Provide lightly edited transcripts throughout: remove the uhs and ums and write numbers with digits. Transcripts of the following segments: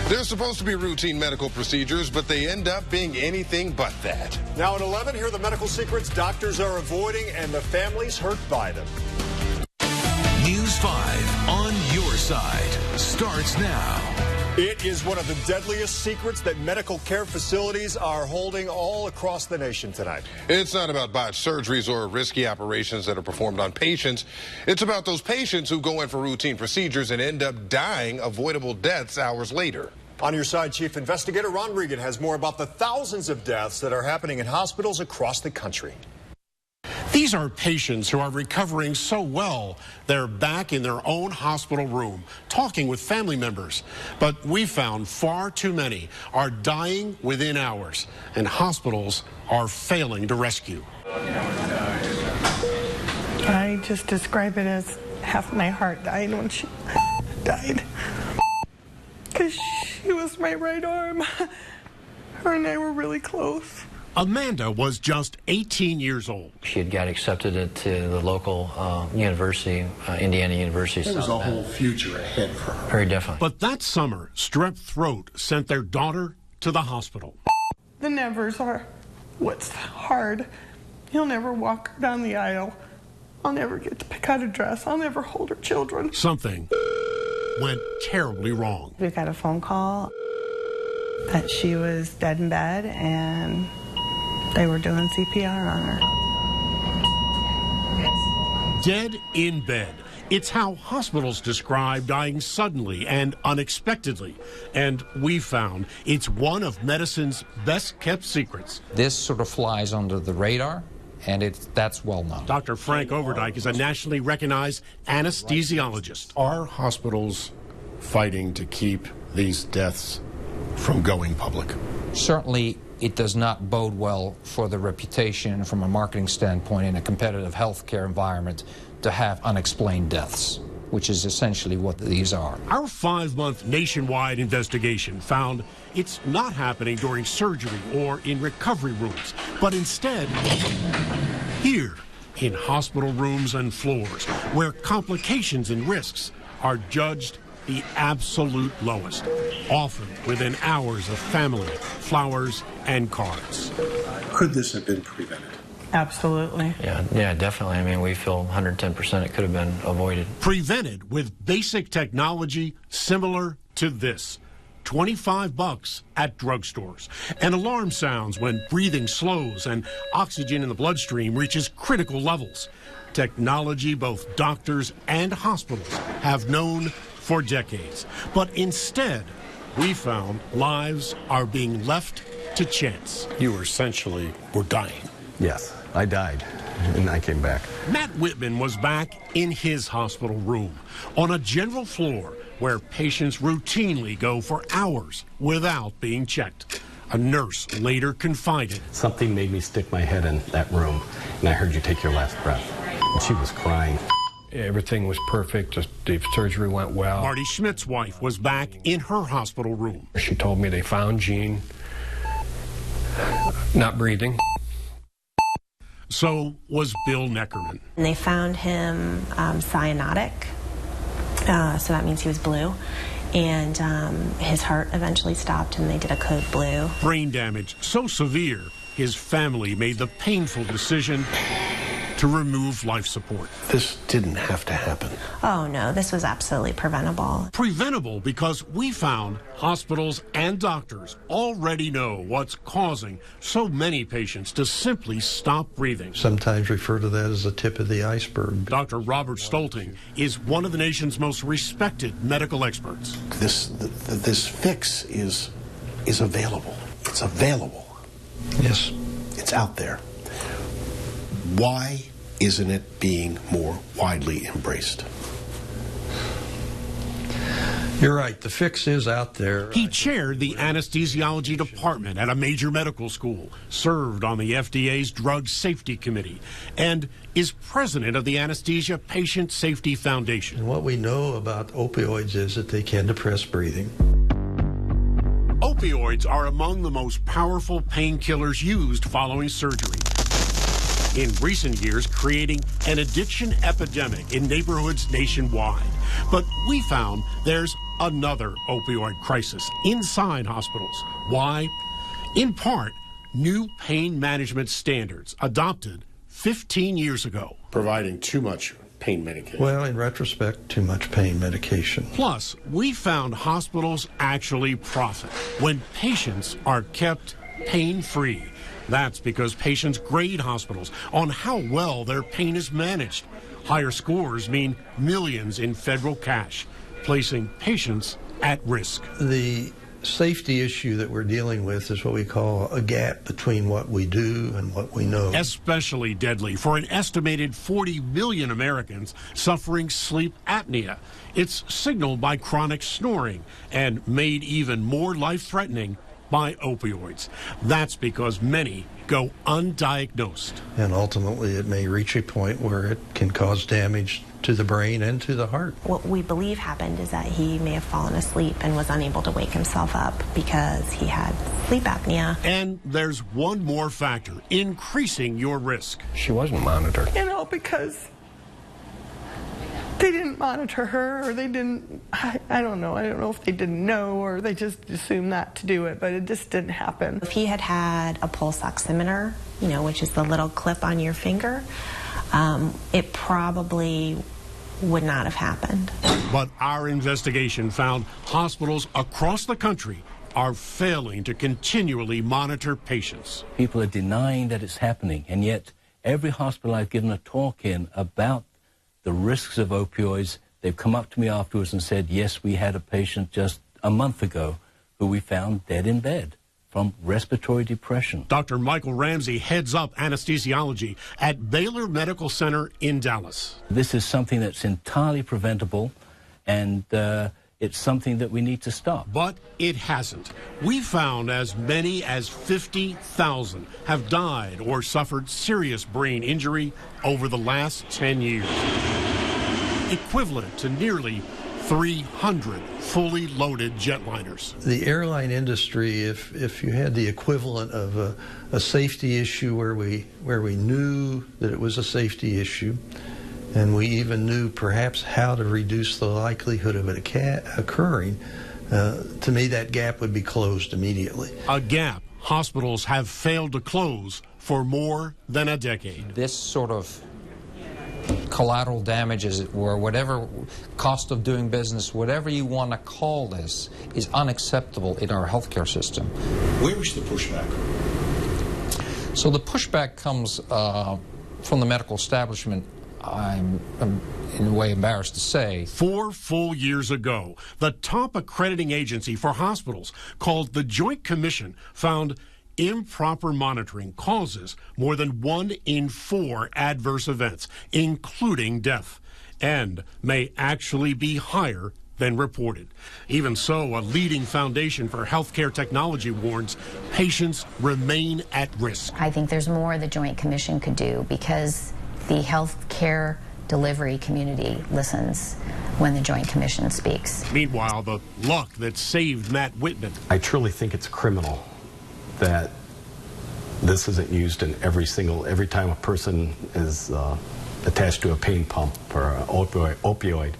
They're supposed to be routine medical procedures, but they end up being anything but that. Now at 11, here are the medical secrets doctors are avoiding and the families hurt by them. News 5 on your side starts now. It is one of the deadliest secrets that medical care facilities are holding all across the nation tonight. It's not about botched surgeries or risky operations that are performed on patients. It's about those patients who go in for routine procedures and end up dying avoidable deaths hours later. On your side, Chief Investigator Ron Regan has more about the thousands of deaths that are happening in hospitals across the country. These are patients who are recovering so well, they're back in their own hospital room, talking with family members. But we found far too many are dying within hours, and hospitals are failing to rescue. I just describe it as half my heart died when she died. Because she was my right arm. Her and I were really close. Amanda was just 18 years old. She had got accepted to the local university, Indiana University. There was a whole future ahead for her. Very definitely. But that summer, strep throat sent their daughter to the hospital. The nevers are what's hard. He'll never walk her down the aisle. I'll never get to pick out a dress. I'll never hold her children. Something went terribly wrong. We got a phone call that she was dead in bed and they were doing CPR on her. Dead in bed. It's how hospitals describe dying suddenly and unexpectedly. And we found it's one of medicine's best-kept secrets. This sort of flies under the radar, and that's well known. Dr. Frank Overdyke is a nationally recognized anesthesiologist. Are hospitals fighting to keep these deaths from going public? Certainly, it does not bode well for the reputation from a marketing standpoint in a competitive healthcare environment to have unexplained deaths, which is essentially what these are. Our 5-month nationwide investigation found it's not happening during surgery or in recovery rooms, but instead here in hospital rooms and floors where complications and risks are judged the absolute lowest, often within hours of family, flowers, and cards. Could this have been prevented? Absolutely. Yeah, definitely. I mean, we feel 110% it could have been avoided. Prevented with basic technology similar to this. $25 at drugstores. And alarm sounds when breathing slows and oxygen in the bloodstream reaches critical levels. Technology both doctors and hospitals have known for decades. But instead, we found lives are being left to chance. You essentially were dying. Yes, I died, and I came back. Matt Whitman was back in his hospital room on a general floor where patients routinely go for hours without being checked. A nurse later confided. Something made me stick my head in that room, and I heard you take your last breath. And she was crying. Everything was perfect. The surgery went well. Marty Schmidt's wife was back in her hospital room. She told me they found Jean not breathing. So was Bill Neckerman. And they found him cyanotic, so that means he was blue. And his heart eventually stopped and they did a code blue. Brain damage so severe, his family made the painful decision to remove life support. This didn't have to happen. Oh no, this was absolutely preventable. Preventable because we found hospitals and doctors already know what's causing so many patients to simply stop breathing. Sometimes refer to that as the tip of the iceberg. Dr. Robert Stolting is one of the nation's most respected medical experts. This fix is available. It's available. Yes. It's out there. Why isn't it being more widely embraced? You're right. The fix is out there. He chaired the anesthesiology department at a major medical school, served on the FDA's Drug Safety Committee, and is president of the Anesthesia Patient Safety Foundation. And what we know about opioids is that they can depress breathing. Opioids are among the most powerful painkillers used following surgery. in recent years creating an addiction epidemic in neighborhoods nationwide. But we found there's another opioid crisis inside hospitals. Why? In part, new pain management standards adopted 15 years ago. Providing too much pain medication. Well, in retrospect, too much pain medication. Plus, we found hospitals actually profit when patients are kept pain-free. That's because patients grade hospitals on how well their pain is managed. Higher scores mean millions in federal cash, placing patients at risk. The safety issue that we're dealing with is what we call a gap between what we do and what we know. Especially deadly for an estimated 40 million Americans suffering sleep apnea. It's signaled by chronic snoring and made even more life-threatening by opioids. That's because many go undiagnosed. And ultimately it may reach a point where it can cause damage to the brain and to the heart. What we believe happened is that he may have fallen asleep and was unable to wake himself up because he had sleep apnea. And there's one more factor increasing your risk. She wasn't monitored. You know, because they didn't monitor her, or they didn't, I don't know. I don't know if they didn't know or they just assumed not to do it, but it just didn't happen. If he had had a pulse oximeter, you know, which is the little clip on your finger, it probably would not have happened. But our investigation found hospitals across the country are failing to continually monitor patients. People are denying that it's happening, and yet every hospital I've given a talk in about the risks of opioids, they've come up to me afterwards and said, yes, we had a patient just a month ago who we found dead in bed from respiratory depression. Dr. Michael Ramsey heads up anesthesiology at Baylor Medical Center in Dallas. This is something that's entirely preventable, and it's something that we need to stop. But it hasn't. We found as many as 50,000 have died or suffered serious brain injury over the last 10 years, equivalent to nearly 300 fully loaded jetliners. The airline industry, if you had the equivalent of a safety issue where we knew that it was a safety issue, and we even knew perhaps how to reduce the likelihood of it occurring, to me that gap would be closed immediately. A gap hospitals have failed to close for more than a decade. This sort of collateral damage, as it were, whatever cost of doing business, whatever you want to call this, is unacceptable in our healthcare system. Where is the pushback? So the pushback comes from the medical establishment. I'm in a way embarrassed to say. 4 full years ago, the top accrediting agency for hospitals, called the Joint Commission, found improper monitoring causes more than 1 in 4 adverse events, including death, and may actually be higher than reported. Even so, a leading foundation for healthcare technology warns patients remain at risk. I think there's more the Joint Commission could do, because the healthcare delivery community listens when the Joint Commission speaks. Meanwhile, the luck that saved Matt Whitman. I truly think it's criminal that this isn't used in every time a person is attached to a pain pump or an opioid,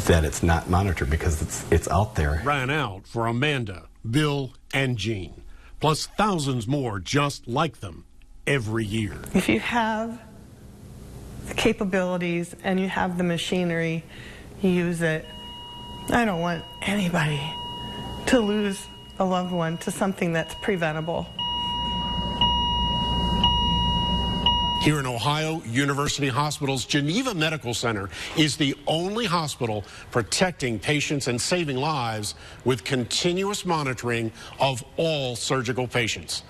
that it's not monitored, because it's out there. Ran out for Amanda, Bill, and Jean, plus thousands more just like them every year. If you have the capabilities and you have the machinery, use it. I don't want anybody to lose a loved one to something that's preventable. Here in Ohio, University Hospital's Geneva Medical Center is the only hospital protecting patients and saving lives with continuous monitoring of all surgical patients.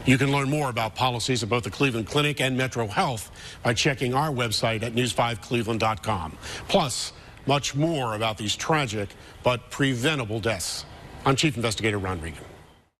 You can learn more about policies at both the Cleveland Clinic and Metro Health by checking our website at news5cleveland.com. Plus, much more about these tragic but preventable deaths. I'm Chief Investigator Ron Regan.